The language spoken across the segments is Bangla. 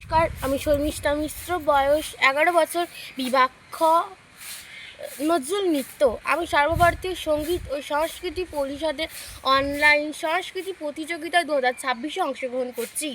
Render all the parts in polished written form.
নমস্কার, আমি শর্মিষ্ঠা মিশ্র, বয়স 11 বছর, বিভাগ খ, নজরুল নৃত্য। আমি সর্বভারতীয় সঙ্গীত ও সংস্কৃতি পরিষদের অনলাইন সংস্কৃতি প্রতিযোগিতা 2026-এ অংশগ্রহণ করছি।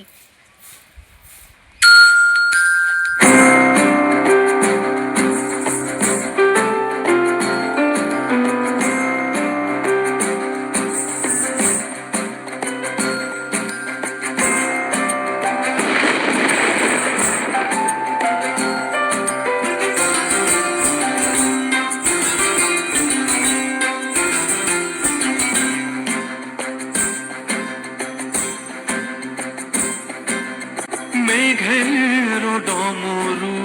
মেঘের ডমরু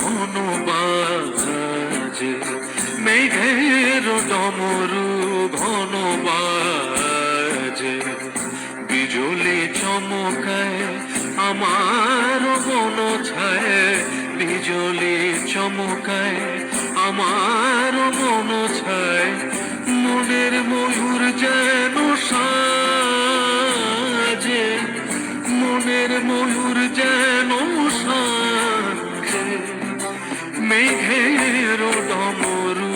ঘন বাজে, মেঘের ডমরু ঘন বাজে, বিজুলি চমকায় আমার বন ছায়, বিজুলি চমকায় আমার বন ছায়, মনের ময়ূর যেন সাজে, মনের ময়ূর যেন সাজে, মেঘের ডমরু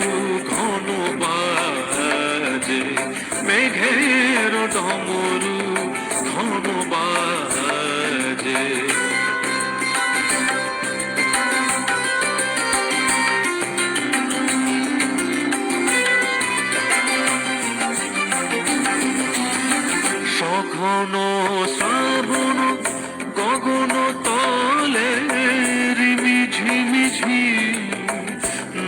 ঘন বাজে, মেঘের ডমরু ঘন বাজে। সঘন শ্রাবণ গগন তলে রিমি ঝিমিঝি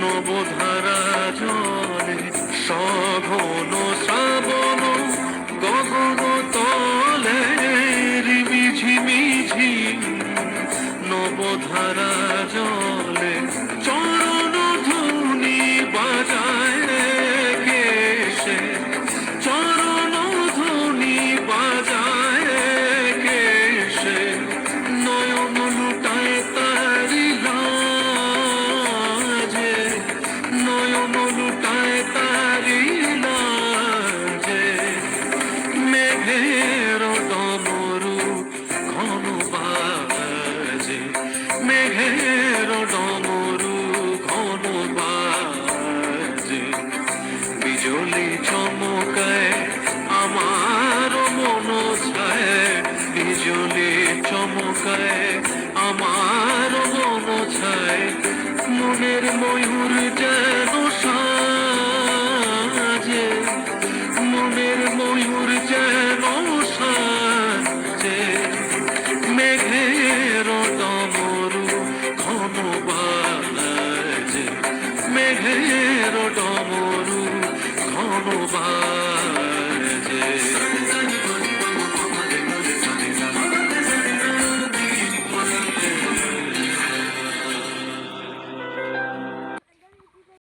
নবধারা জলে, সঘন শ্রাবণ গগন তলে রিমি ঝিমিঝি নবধারা জলে, চরণ ধুনি বাজায় কেশে, চরণ ধুনি বাজায় কেশে, নয়ন লুটায় তারি লাজে, নয়ন লুটায় তারি লাজে, মেঘের ডমরু ঘন বাজে, মেঘের ডমরু ঘন বাজে, বিজুলি চমকায় আমার মন ছায়, বিজুলি চমকায় আমার মন ছায়, মনের ময়ূর যেন সাজে, মনের ময়ূর যেন সাজে, মেঘের ডমরু ঘন বাজে, মেঘের ডমরু ঘন বাজে।